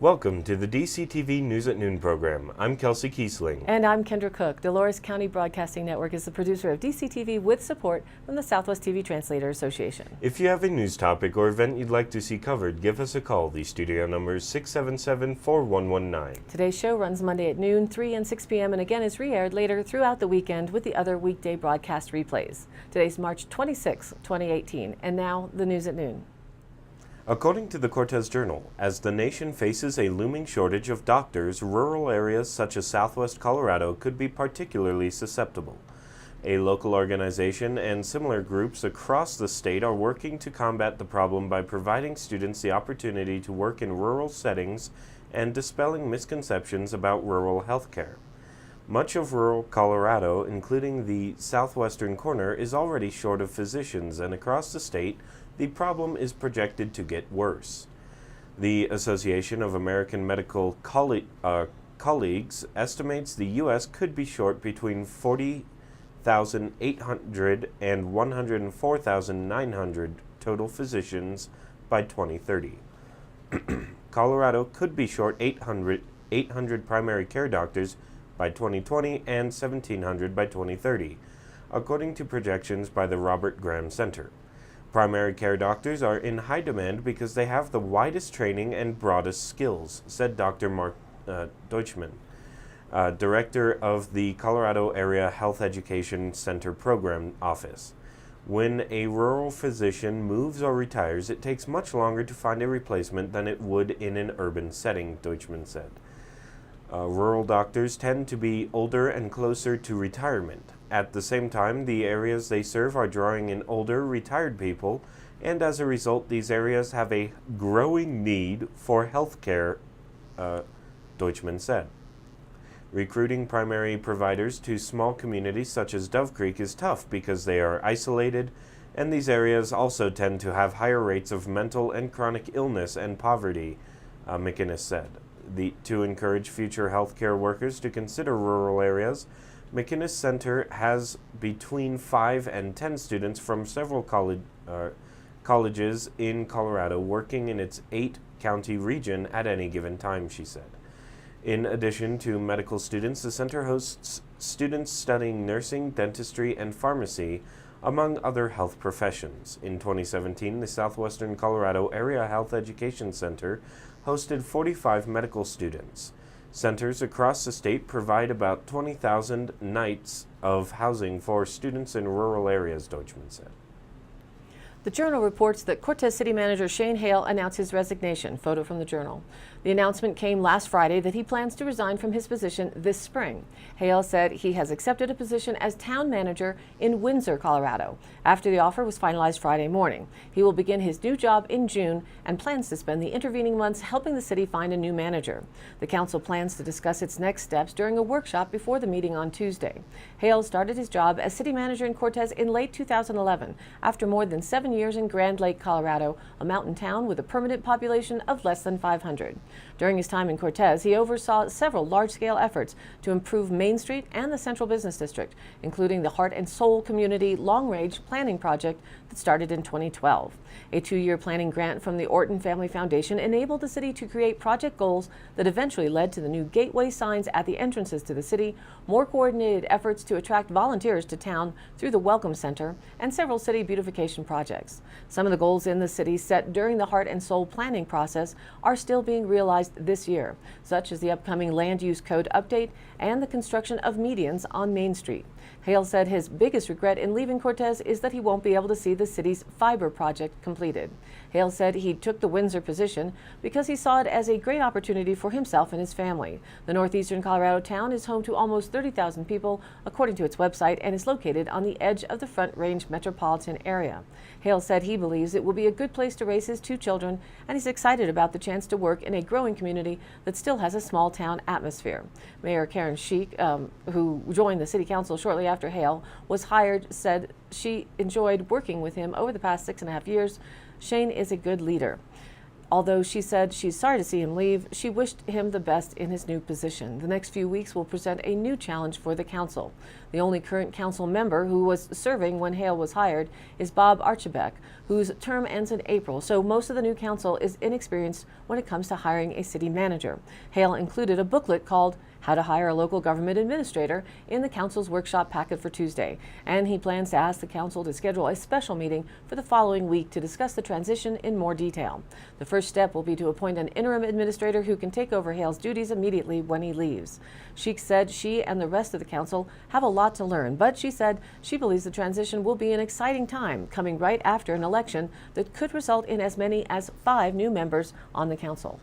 Welcome to the DCTV News at Noon program. I'm Kelsey Kiesling. And I'm Kendra Cook. Dolores County Broadcasting Network is the producer of DCTV with support from the Southwest TV Translator Association. If you have a news topic or event you'd like to see covered, give us a call. The studio number is 677-4119. Today's show runs Monday at noon, 3 and 6 p.m. and again is re-aired later throughout the weekend with the other weekday broadcast replays. Today's March 26, 2018. And now, the news at noon. According to the Cortez Journal, as the nation faces a looming shortage of doctors, rural areas such as southwest Colorado could be particularly susceptible. A local organization and similar groups across the state are working to combat the problem by providing students the opportunity to work in rural settings and dispelling misconceptions about rural health care. Much of rural Colorado, including the southwestern corner, is already short of physicians, and across the state, the problem is projected to get worse. The Association of American Medical Colleagues estimates the U.S. could be short between 40,800 and 104,900 total physicians by 2030. Colorado could be short 800 primary care doctors by 2020 and 1,700 by 2030, according to projections by the Robert Graham Center. Primary care doctors are in high demand because they have the widest training and broadest skills, said Dr. Mark Deutschman, director of the Colorado Area Health Education Center Program Office. When a rural physician moves or retires, it takes much longer to find a replacement than it would in an urban setting, Deutschman said. Rural doctors tend to be older and closer to retirement. At the same time, the areas they serve are drawing in older, retired people, and as a result, these areas have a growing need for health care, Deutschman said. Recruiting primary providers to small communities such as Dove Creek is tough because they are isolated, and these areas also tend to have higher rates of mental and chronic illness and poverty, McInnes said. To encourage future healthcare workers to consider rural areas, McInnes Center has between 5 and 10 students from several colleges in Colorado working in its 8-county region at any given time, she said. In addition to medical students, the center hosts students studying nursing, dentistry, and pharmacy, among other health professions. In 2017, the Southwestern Colorado Area Health Education Center hosted 45 medical students. Centers across the state provide about 20,000 nights of housing for students in rural areas, Deutschman said. The Journal reports that Cortez City Manager Shane Hale announced his resignation. Photo from the Journal. The announcement came last Friday that he plans to resign from his position this spring. Hale said he has accepted a position as town manager in Windsor, Colorado, after the offer was finalized Friday morning. He will begin his new job in June and plans to spend the intervening months helping the city find a new manager. The council plans to discuss its next steps during a workshop before the meeting on Tuesday. Hale started his job as city manager in Cortez in late 2011 after more than 7 years in Grand Lake, Colorado, a mountain town with a permanent population of less than 500. During his time in Cortez, he oversaw several large-scale efforts to improve Main Street and the Central Business District, including the Heart and Soul Community Long-Range Planning Project that started in 2012. A 2-year planning grant from the Orton Family Foundation enabled the city to create project goals that eventually led to the new gateway signs at the entrances to the city, more coordinated efforts to attract volunteers to town through the Welcome Center, and several city beautification projects. Some of the goals in the city set during the Heart and Soul planning process are still being realized this year, such as the upcoming Land Use Code update and the construction of medians on Main Street. Hale said his biggest regret in leaving Cortez is that he won't be able to see the city's fiber project completed. Hale said he took the Windsor position because he saw it as a great opportunity for himself and his family. The northeastern Colorado town is home to almost 30,000 people, according to its website, and is located on the edge of the Front Range metropolitan area. Hale said he believes it will be a good place to raise his 2 children, and he's excited about the chance to work in a growing community that still has a small town atmosphere. Mayor Karen Sheik, who joined the city council shortly after Hale was hired, said she enjoyed working with him over the past 6.5 years. Shane is a good leader. Although she said she's sorry to see him leave, she wished him the best in his new position. The next few weeks will present a new challenge for the council. The only current council member who was serving when Hale was hired is Bob Archibek, whose term ends in April, so most of the new council is inexperienced when it comes to hiring a city manager. Hale included a booklet called How to Hire a Local Government Administrator in the council's workshop packet for Tuesday, and he plans to ask the council to schedule a special meeting for the following week to discuss the transition in more detail. The first step will be to appoint an interim administrator who can take over Hale's duties immediately when he leaves. Sheik said she and the rest of the council have a lot to learn, but she said she believes the transition will be an exciting time, coming right after an election that could result in as many as 5 new members on the council.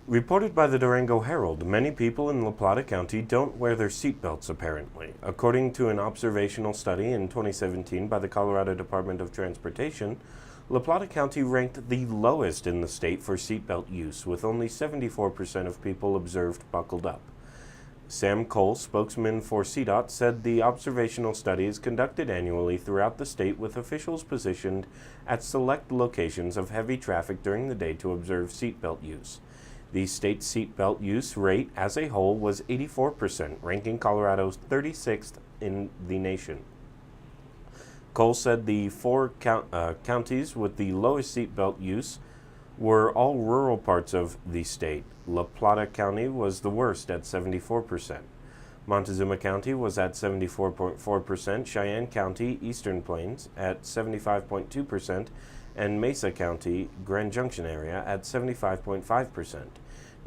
Reported by the Durango Herald, many people in La Plata County don't wear their seatbelts apparently. According to an observational study in 2017 by the Colorado Department of Transportation, La Plata County ranked the lowest in the state for seatbelt use, with only 74% of people observed buckled up. Sam Cole, spokesman for CDOT, said the observational study is conducted annually throughout the state with officials positioned at select locations of heavy traffic during the day to observe seatbelt use. The state seatbelt use rate as a whole was 84%, ranking Colorado's 36th in the nation. Cole said the 4 counties with the lowest seatbelt use were all rural parts of the state. La Plata County was the worst at 74%. Montezuma County was at 74.4%, Cheyenne County, Eastern Plains at 75.2%, and Mesa County, Grand Junction area at 75.5%.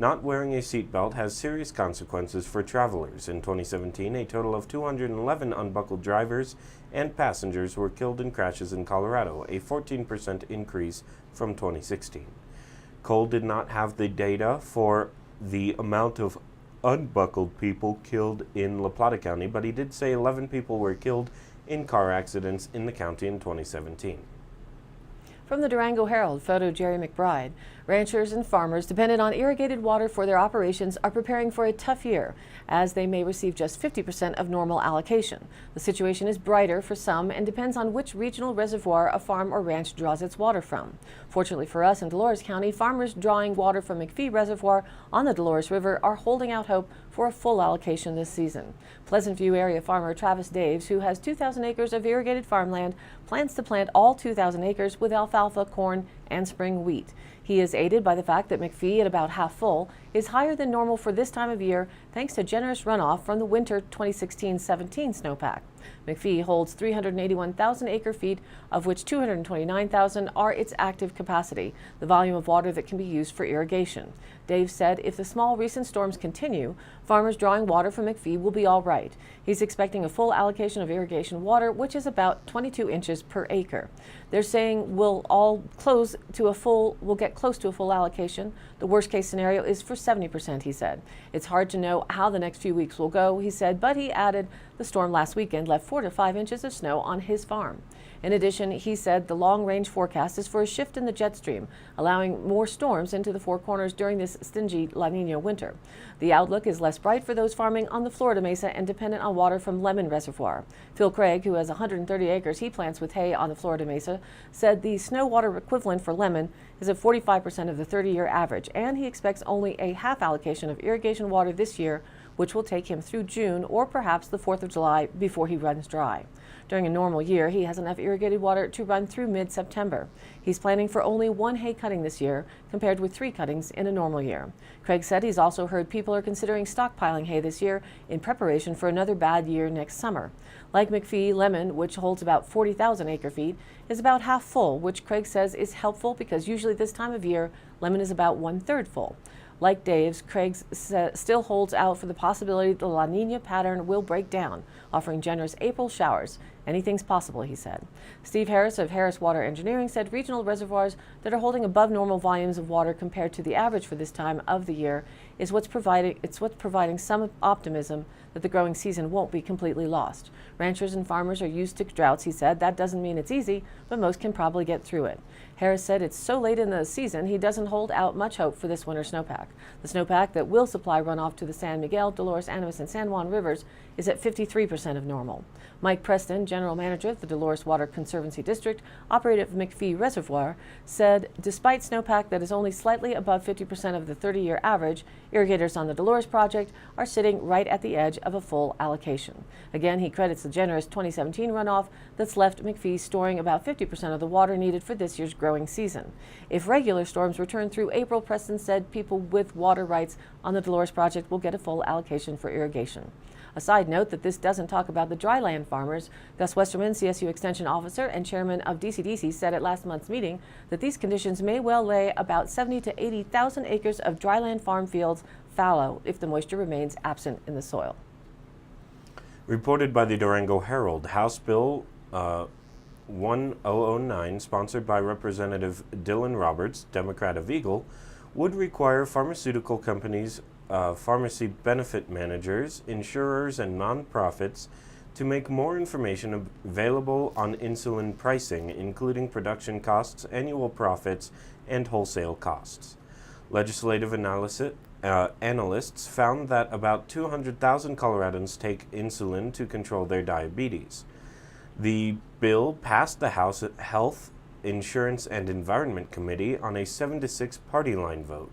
Not wearing a seatbelt has serious consequences for travelers. In 2017, a total of 211 unbuckled drivers and passengers were killed in crashes in Colorado, a 14% increase from 2016. Cole did not have the data for the amount of unbuckled people killed in La Plata County, but he did say 11 people were killed in car accidents in the county in 2017. From the Durango Herald, photo Jerry McBride. Ranchers and farmers dependent on irrigated water for their operations are preparing for a tough year, as they may receive just 50% of normal allocation. The situation is brighter for some and depends on which regional reservoir a farm or ranch draws its water from. Fortunately for us in Dolores County, farmers drawing water from McPhee Reservoir on the Dolores River are holding out hope for a full allocation this season. Pleasant View area farmer Travis Daves, who has 2,000 acres of irrigated farmland, plans to plant all 2,000 acres with alfalfa, corn, and spring wheat. He is aided by the fact that McPhee, at about half full, is higher than normal for this time of year thanks to generous runoff from the winter 2016-17 snowpack. McPhee holds 381,000 acre-feet, of which 229,000 are its active capacity, the volume of water that can be used for irrigation. Dave said if the small recent storms continue, farmers drawing water from McPhee will be all right. He's expecting a full allocation of irrigation water, which is about 22 inches per acre. They're saying we'll get close to a full allocation. The worst case scenario is for 70%, he said. It's hard to know how the next few weeks will go, he said, but he added the storm last weekend left 4 to 5 inches of snow on his farm. In addition, he said the long-range forecast is for a shift in the jet stream, allowing more storms into the Four Corners during this stingy La Nina winter. The outlook is less bright for those farming on the Florida Mesa and dependent on water from Lemon Reservoir. Phil Craig, who has 130 acres he plants with hay on the Florida Mesa, said the snow water equivalent for Lemon is at 45% of the 30-year average, and he expects only a half allocation of irrigation water this year, which will take him through June or perhaps the 4th of July before he runs dry. During a normal year, he has enough irrigated water to run through mid-September. He's planning for only 1 hay cutting this year, compared with 3 cuttings in a normal year. Craig said he's also heard people are considering stockpiling hay this year in preparation for another bad year next summer. Like McPhee, Lemon, which holds about 40,000 acre-feet, is about half full, which Craig says is helpful because usually this time of year, Lemon is about 1/3 full. Like Dave's, Craig still holds out for the possibility the La Nina pattern will break down, offering generous April showers. Anything's possible, he said. Steve Harris of Harris Water Engineering said regional reservoirs that are holding above normal volumes of water compared to the average for this time of the year is what's providing some optimism that the growing season won't be completely lost. Ranchers and farmers are used to droughts, he said. That doesn't mean it's easy, but most can probably get through it. Harris said it's so late in the season he doesn't hold out much hope for this winter snowpack. The snowpack that will supply runoff to the San Miguel, Dolores, Animas, and San Juan rivers is at 53% of normal. Mike Preston, general manager of the Dolores Water Conservancy District, operator of McPhee Reservoir, said despite snowpack that is only slightly above 50% of the 30-year average, irrigators on the Dolores project are sitting right at the edge of a full allocation. Again, he credits the generous 2017 runoff that's left McPhee storing about 50% of the water needed for this year's growing season. If regular storms return through April, Preston said people with water rights on the Dolores project will get a full allocation for irrigation. A side note that this doesn't talk about the dryland farmers. Gus Westerman, CSU Extension Officer and Chairman of DCDC, said at last month's meeting that these conditions may well lay about 70 to 80,000 acres of dryland farm fields fallow if the moisture remains absent in the soil. Reported by the Durango Herald, House Bill 1009, sponsored by Representative Dylan Roberts, Democrat of Eagle, would require pharmaceutical companies, pharmacy benefit managers, insurers, and nonprofits to make more information available on insulin pricing, including production costs, annual profits, and wholesale costs. Legislative analysts found that about 200,000 Coloradans take insulin to control their diabetes. The bill passed the House Health, Insurance, and Environment Committee on a 7-6 party line vote.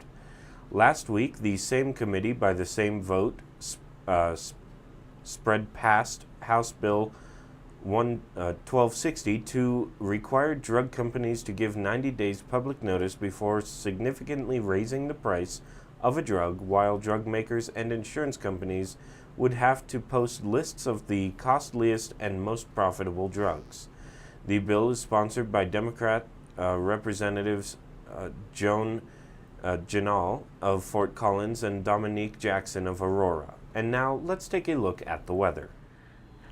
Last week, the same committee, by the same vote, spread past House Bill 1260 to require drug companies to give 90 days public notice before significantly raising the price of a drug, while drug makers and insurance companies would have to post lists of the costliest and most profitable drugs. The bill is sponsored by Democrat Representatives Joan Janal of Fort Collins and Dominique Jackson of Aurora. And now let's take a look at the weather.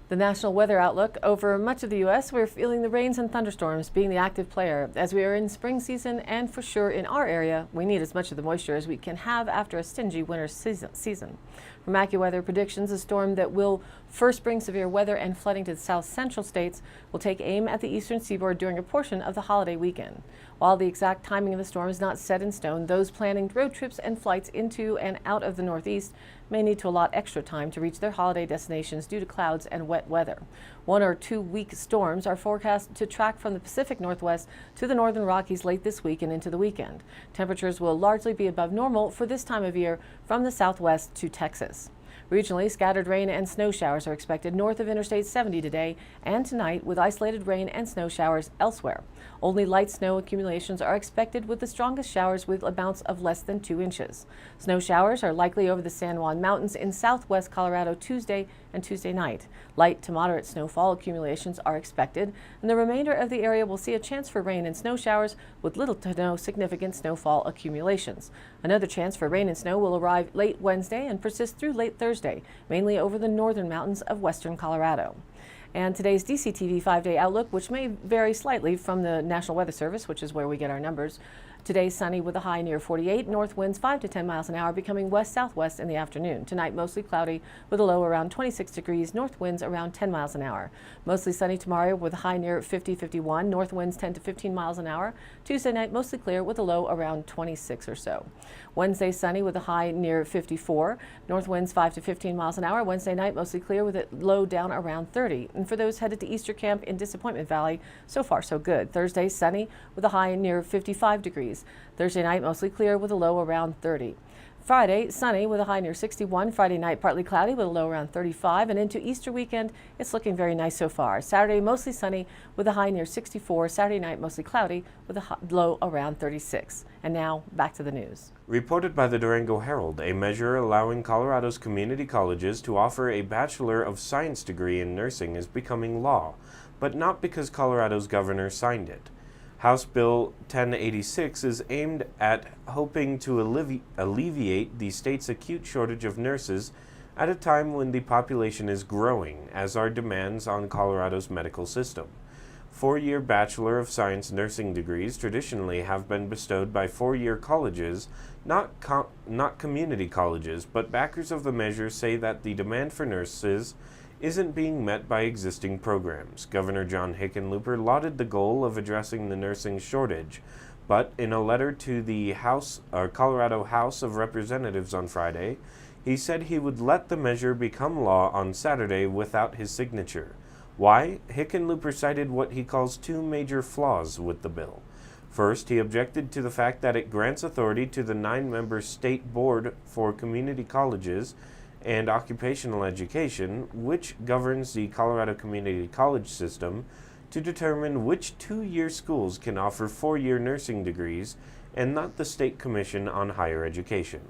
The National Weather Outlook: over much of the U.S., we're feeling the rains and thunderstorms being the active player. As we are in spring season, and for sure in our area, we need as much of the moisture as we can have after a stingy winter season. From AccuWeather predictions, a storm that will first bring severe weather and flooding to the south central states will take aim at the eastern seaboard during a portion of the holiday weekend. While the exact timing of the storm is not set in stone, those planning road trips and flights into and out of the Northeast may need to allot extra time to reach their holiday destinations due to clouds and wet weather. 1 or 2 weak storms are forecast to track from the Pacific Northwest to the northern Rockies late this week and into the weekend. Temperatures will largely be above normal for this time of year from the southwest to Texas. Regionally, scattered rain and snow showers are expected north of Interstate 70 today and tonight, with isolated rain and snow showers elsewhere. Only light snow accumulations are expected, with the strongest showers with amounts of less than 2 inches. Snow showers are likely over the San Juan Mountains in southwest Colorado Tuesday and Tuesday night. Light to moderate snowfall accumulations are expected, and the remainder of the area will see a chance for rain and snow showers with little to no significant snowfall accumulations. Another chance for rain and snow will arrive late Wednesday and persist through late Thursday, mainly over the northern mountains of western Colorado. And today's DCTV 5-day outlook, which may vary slightly from the National Weather Service, which is where we get our numbers. Today, sunny with a high near 48, north winds 5 to 10 miles an hour, becoming west-southwest in the afternoon. Tonight, mostly cloudy with a low around 26 degrees, north winds around 10 miles an hour. Mostly sunny tomorrow with a high near 50-51, north winds 10 to 15 miles an hour. Tuesday night, mostly clear with a low around 26 or so. Wednesday, sunny with a high near 54, north winds 5 to 15 miles an hour. Wednesday night, mostly clear with a low down around 30. And for those headed to Easter camp in Disappointment Valley, so far so good. Thursday, sunny with a high near 55 degrees. Thursday night, mostly clear with a low around 30. Friday, sunny with a high near 61. Friday night, partly cloudy with a low around 35. And into Easter weekend, it's looking very nice so far. Saturday, mostly sunny with a high near 64. Saturday night, mostly cloudy with a low around 36. And now, back to the news. Reported by the Durango Herald, a measure allowing Colorado's community colleges to offer a Bachelor of Science degree in nursing is becoming law, but not because Colorado's governor signed it. House Bill 1086 is aimed at hoping to alleviate the state's acute shortage of nurses at a time when the population is growing, as are demands on Colorado's medical system. 4-year Bachelor of Science nursing degrees traditionally have been bestowed by 4-year colleges, not not community colleges, but backers of the measure say that the demand for nurses isn't being met by existing programs. Governor John Hickenlooper lauded the goal of addressing the nursing shortage, but in a letter to the Colorado House of Representatives on Friday, he said he would let the measure become law on Saturday without his signature. Why? Hickenlooper cited what he calls two major flaws with the bill. First, he objected to the fact that it grants authority to the 9-member state board for community colleges and occupational education, which governs the Colorado Community College system, to determine which 2-year schools can offer 4-year nursing degrees and not the State Commission on Higher Education.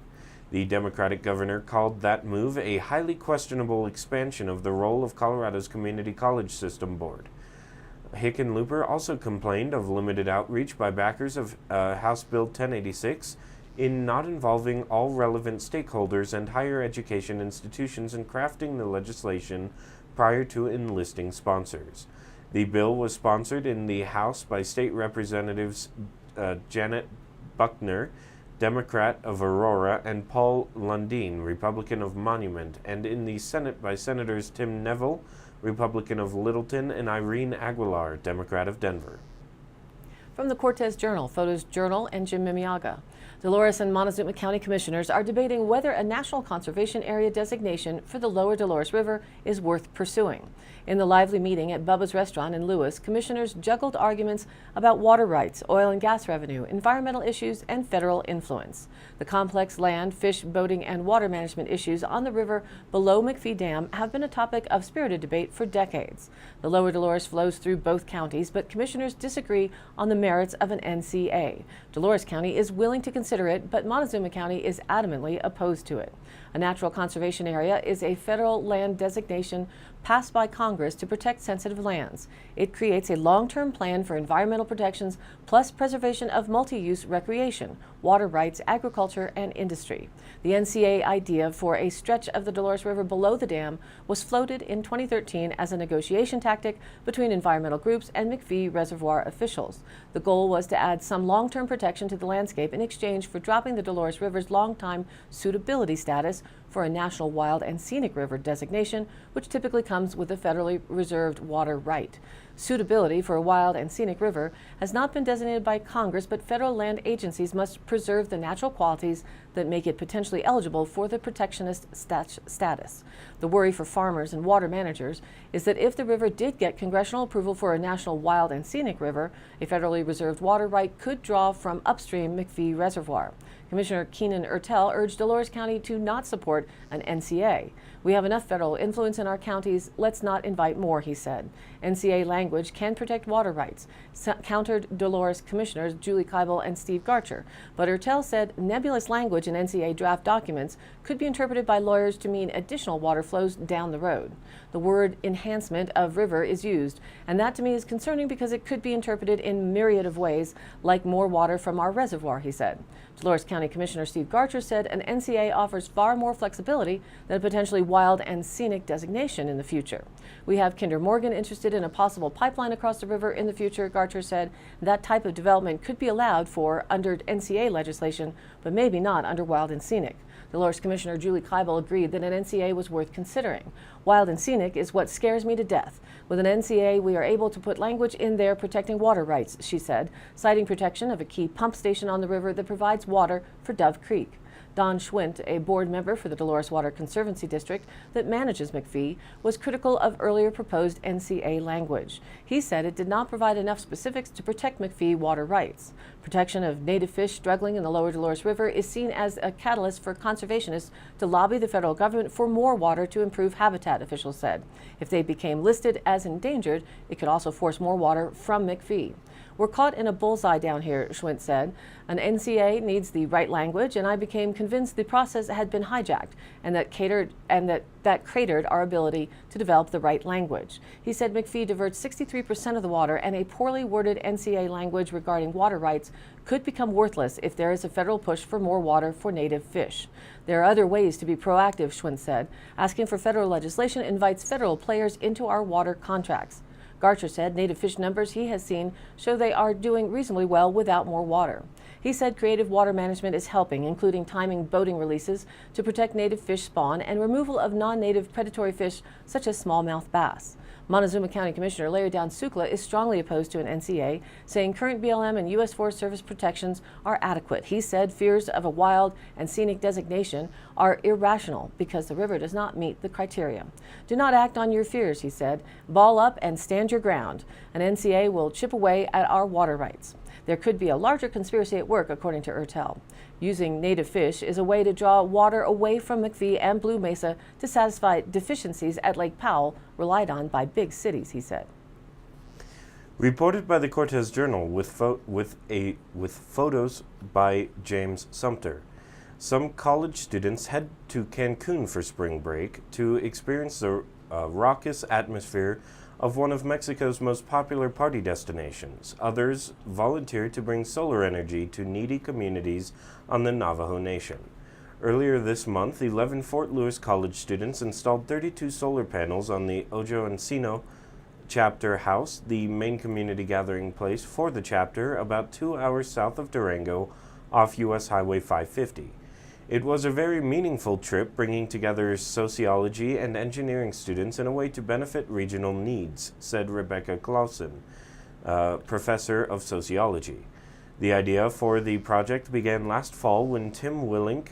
The Democratic governor called that move a highly questionable expansion of the role of Colorado's Community College System Board. Hickenlooper also complained of limited outreach by backers of House Bill 1086 in not involving all relevant stakeholders and higher education institutions in crafting the legislation prior to enlisting sponsors. The bill was sponsored in the House by State Representatives Janet Buckner, Democrat of Aurora, and Paul Lundeen, Republican of Monument, and in the Senate by Senators Tim Neville, Republican of Littleton, and Irene Aguilar, Democrat of Denver. From the Cortez Journal, Photos Journal, and Jim Mimiaga. Dolores and Montezuma County Commissioners are debating whether a National Conservation Area designation for the lower Dolores River is worth pursuing. In the lively meeting at Bubba's Restaurant in Lewis, commissioners juggled arguments about water rights, oil and gas revenue, environmental issues, and federal influence. The complex land, fish, boating, and water management issues on the river below McPhee Dam have been a topic of spirited debate for decades. The lower Dolores flows through both counties, but commissioners disagree on the merits of an NCA. Dolores County is willing to consider it, but Montezuma County is adamantly opposed to it. A natural conservation area is a federal land designation passed by Congress to protect sensitive lands. It creates a long-term plan for environmental protections plus preservation of multi-use recreation, water rights, agriculture, and industry. The NCA idea for a stretch of the Dolores River below the dam was floated in 2013 as a negotiation tactic between environmental groups and McPhee Reservoir officials. The goal was to add some long-term protection to the landscape in exchange for dropping the Dolores River's long-time suitability status for a National Wild and Scenic River designation, which typically comes with a federally reserved water right. Suitability for a wild and scenic river has not been designated by Congress, but federal land agencies must preserve the natural qualities that make it potentially eligible for the protectionist status. The worry for farmers and water managers is that if the river did get congressional approval for a National Wild and Scenic River, a federally reserved water right could draw from upstream McPhee Reservoir. Commissioner Keenan Ertel urged Dolores County to not support an NCA. "We have enough federal influence in our counties. Let's not invite more," he said. NCA language can protect water rights, countered Dolores Commissioners Julie Keibel and Steve Garcher. But Ertel said nebulous language in NCA draft documents could be interpreted by lawyers to mean additional water flows down the road. The word enhancement of river is used, and that to me is concerning because it could be interpreted in myriad of ways, like more water from our reservoir, he said. Dolores County Commissioner Steve Garcher said an NCA offers far more flexibility than a potentially wild and scenic designation in the future. "We have Kinder Morgan interested in a possible pipeline across the river in the future," Garcher said. "That type of development could be allowed for under NCA legislation, but maybe not under wild and scenic." Dolores Commissioner Julie Keibel agreed that an NCA was worth considering. "Wild and scenic is what scares me to death. With an NCA, we are able to put language in there protecting water rights," she said, citing protection of a key pump station on the river that provides water for Dove Creek. Don Schwint, a board member for the Dolores Water Conservancy District that manages McPhee, was critical of earlier proposed NCA language. He said it did not provide enough specifics to protect McPhee water rights. Protection of native fish struggling in the lower Dolores River is seen as a catalyst for conservationists to lobby the federal government for more water to improve habitat, officials said. If they became listed as endangered, it could also force more water from McPhee. "We're caught in a bullseye down here," Schwint said. "An NCA needs the right language, and I became convinced the process had been hijacked and that cratered our ability to develop the right language." He said McPhee diverts 63% of the water, and a poorly worded NCA language regarding water rights could become worthless if there is a federal push for more water for native fish. "There are other ways to be proactive," Schwint said. "Asking for federal legislation invites federal players into our water contracts." Garcher said native fish numbers he has seen show they are doing reasonably well without more water. He said creative water management is helping, including timing boating releases to protect native fish spawn and removal of non-native predatory fish such as smallmouth bass. Montezuma County Commissioner Larry Downsukla is strongly opposed to an NCA, saying current BLM and U.S. Forest Service protections are adequate. He said fears of a wild and scenic designation are irrational because the river does not meet the criteria. Do not act on your fears, he said. Ball up and stand your ground. An NCA will chip away at our water rights. There could be a larger conspiracy at work, according to Ertel. Using native fish is a way to draw water away from McPhee and Blue Mesa to satisfy deficiencies at Lake Powell relied on by big cities, he said. Reported by the Cortez Journal with photos by James Sumter. Some college students head to Cancun for spring break to experience the raucous atmosphere of one of Mexico's most popular party destinations. Others volunteer to bring solar energy to needy communities on the Navajo Nation. Earlier this month, 11 Fort Lewis College students installed 32 solar panels on the Ojo Encino chapter house, the main community gathering place for the chapter, about 2 hours south of Durango off U.S. Highway 550. It was a very meaningful trip, bringing together sociology and engineering students in a way to benefit regional needs, said Rebecca Clausen, professor of sociology. The idea for the project began last fall when Tim Willink,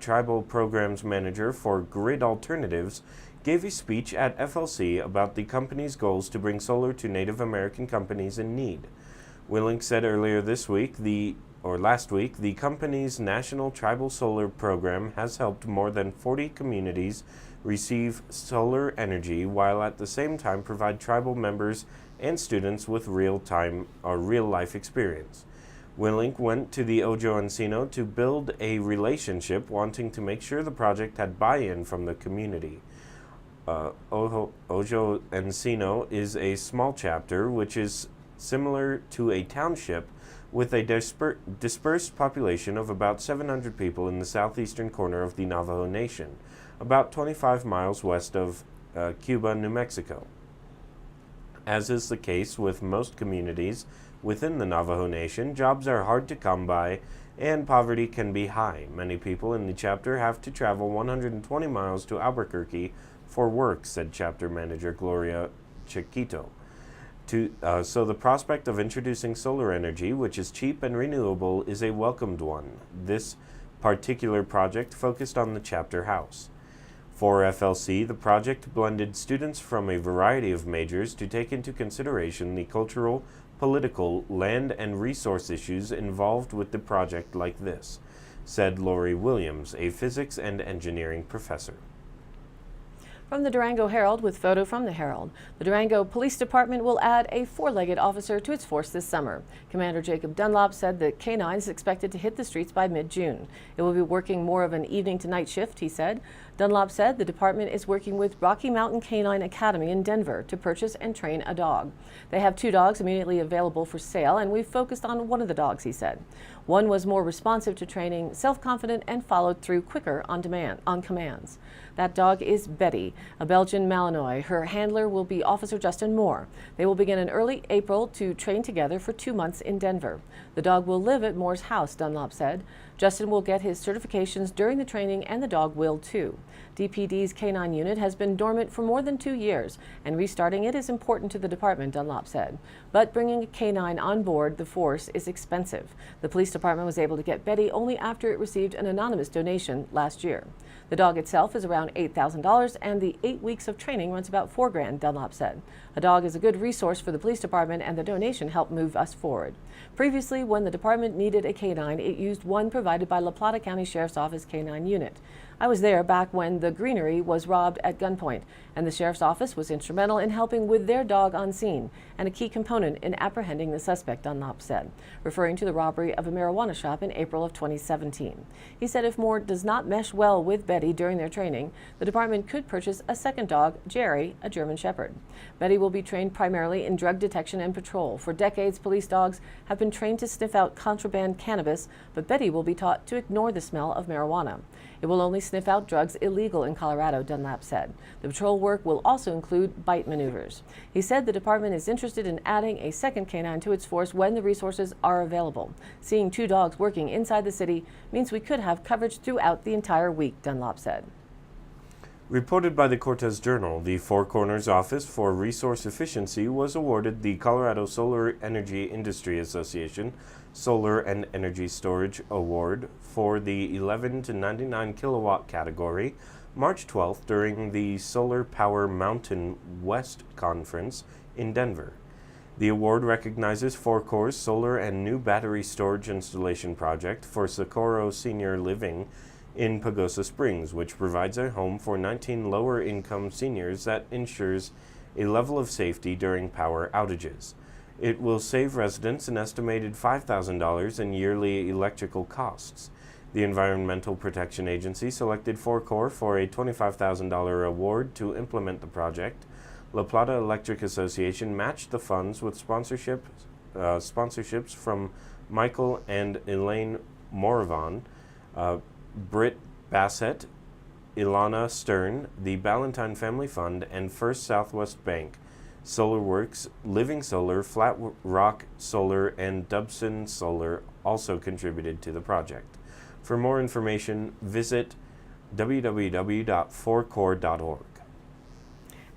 tribal programs manager for Grid Alternatives, gave a speech at FLC about the company's goals to bring solar to Native American companies in need. Willink said last week, the company's National Tribal Solar Program has helped more than 40 communities receive solar energy while at the same time provide tribal members and students with real-life experience. Willink went to the Ojo Encino to build a relationship, wanting to make sure the project had buy-in from the community. Ojo Encino is a small chapter which is similar to a township with a dispersed population of about 700 people in the southeastern corner of the Navajo Nation, about 25 miles west of Cuba, New Mexico. As is the case with most communities within the Navajo Nation, jobs are hard to come by and poverty can be high. Many people in the chapter have to travel 120 miles to Albuquerque for work, said chapter manager Gloria Chiquito. So the prospect of introducing solar energy, which is cheap and renewable, is a welcomed one. This particular project focused on the chapter house. For FLC, the project blended students from a variety of majors to take into consideration the cultural, political, land, and resource issues involved with the project like this, said Lori Williams, a physics and engineering professor. From the Durango Herald with photo from the Herald. The Durango Police Department will add a four-legged officer to its force this summer. Commander Jacob Dunlop said the K-9 is expected to hit the streets by mid-June. It will be working more of an evening to night shift, he said. Dunlop said the department is working with Rocky Mountain K-9 Academy in Denver to purchase and train a dog. They have 2 dogs immediately available for sale, and we've focused on one of the dogs, he said. One was more responsive to training, self-confident, and followed through quicker on commands. That dog is Betty, a Belgian Malinois. Her handler will be Officer Justin Moore. They will begin in early April to train together for 2 months in Denver. The dog will live at Moore's house, Dunlop said. Justin will get his certifications during the training, and the dog will too. DPD's K-9 unit has been dormant for more than 2 years, and restarting it is important to the department, Dunlop said. But bringing a K-9 on board the force is expensive. The police department was able to get Betty only after it received an anonymous donation last year. The dog itself is around $8,000, and the 8 weeks of training runs about $4,000, Dunlop said. A dog is a good resource for the police department, and the donation helped move us forward. Previously, when the department needed a K-9, it used one provided by La Plata County Sheriff's Office K-9 unit. I was there back when the Greenery was robbed at gunpoint, and the Sheriff's Office was instrumental in helping with their dog on scene, and a key component in apprehending the suspect, Dunlop said, referring to the robbery of a marijuana shop in April of 2017. He said if Moore does not mesh well with Betty during their training, the department could purchase a second dog, Jerry, a German Shepherd. Betty will be trained primarily in drug detection and patrol. For decades, police dogs have been trained to sniff out contraband cannabis, but Betty will be taught to ignore the smell of marijuana. It will only sniff out drugs illegal in Colorado, Dunlap said. The patrol work will also include bite maneuvers. He said the department is interested in adding a second canine to its force when the resources are available. Seeing 2 dogs working inside the city means we could have coverage throughout the entire week, Dunlap said. Reported by the Cortez Journal, the Four Corners Office for Resource Efficiency was awarded the Colorado Solar Energy Industry Association Solar and Energy Storage Award for the 11 to 99 kilowatt category March 12th during the Solar Power Mountain West Conference in Denver. The award recognizes Four-Cor's solar and new battery storage installation project for Socorro Senior Living in Pagosa Springs, which provides a home for 19 lower-income seniors that ensures a level of safety during power outages. It will save residents an estimated $5,000 in yearly electrical costs. The Environmental Protection Agency selected Four-Cor for a $25,000 award to implement the project. La Plata Electric Association matched the funds with sponsorships from Michael and Elaine Moravon, Britt Bassett, Ilana Stern, the Ballantine Family Fund, and First Southwest Bank. SolarWorks, Living Solar, Flat Rock Solar, and Dubson Solar also contributed to the project. For more information, visit www.4cor.org.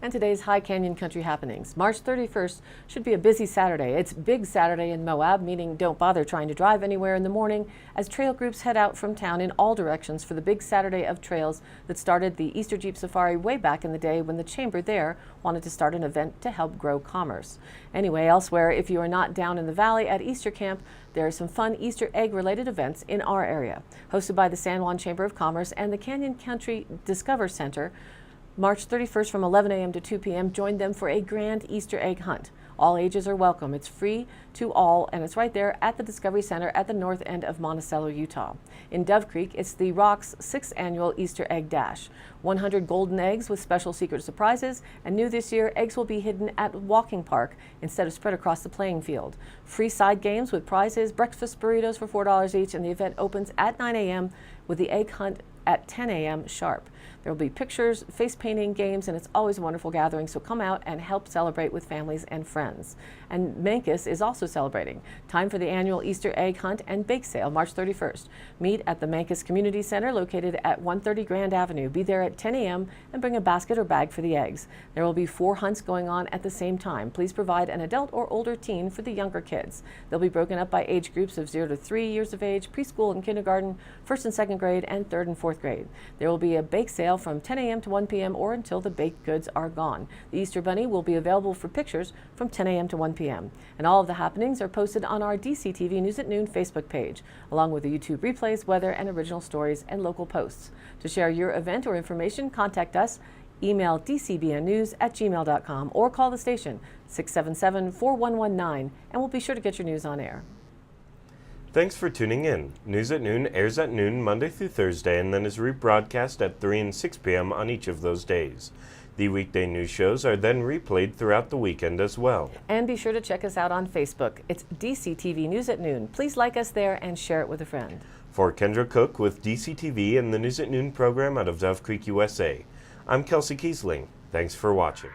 And today's High Canyon Country happenings. March 31st should be a busy Saturday. It's Big Saturday in Moab, meaning don't bother trying to drive anywhere in the morning as trail groups head out from town in all directions for the Big Saturday of Trails that started the Easter Jeep Safari way back in the day when the chamber there wanted to start an event to help grow commerce. Anyway, elsewhere, if you are not down in the valley at Easter Camp, there are some fun Easter egg related events in our area. Hosted by the San Juan Chamber of Commerce and the Canyon Country Discover Center, March 31st from 11 a.m. to 2 p.m. Join them for a grand Easter egg hunt. All ages are welcome. It's free to all, and it's right there at the Discovery Center at the north end of Monticello, Utah. In Dove Creek, it's the Rock's 6th annual Easter Egg Dash. 100 golden eggs with special secret surprises, and new this year, eggs will be hidden at Walking Park instead of spread across the playing field. Free side games with prizes, breakfast burritos for $4 each, and the event opens at 9 a.m. with the egg hunt at 10 a.m. sharp. There will be pictures, face painting, games, and it's always a wonderful gathering, so come out and help celebrate with families and friends. And Mancus is also celebrating. Time for the annual Easter egg hunt and bake sale, March 31st. Meet at the Mancus Community Center located at 130 Grand Avenue. Be there at 10 a.m. and bring a basket or bag for the eggs. There will be 4 hunts going on at the same time. Please provide an adult or older teen for the younger kids. They'll be broken up by age groups of 0 to 3 years of age, preschool and kindergarten, 1st and 2nd grade, and 3rd and 4th grade. There will be a bake sale from 10 a.m. to 1 p.m. or until the baked goods are gone. The Easter Bunny will be available for pictures from 10 a.m. to 1 p.m. And all of the happenings are posted on our DCTV News at Noon Facebook page, along with the YouTube replays, weather, and original stories and local posts. To share your event or information, contact us. Email dcbnnews@gmail.com or call the station 677-4119, and we'll be sure to get your news on air. Thanks for tuning in. News at Noon airs at noon Monday through Thursday and then is rebroadcast at 3 and 6 p.m. on each of those days. The weekday news shows are then replayed throughout the weekend as well. And be sure to check us out on Facebook. It's DCTV News at Noon. Please like us there and share it with a friend. For Kendra Cook with DCTV and the News at Noon program out of Dove Creek, USA, I'm Kelsey Kiesling. Thanks for watching.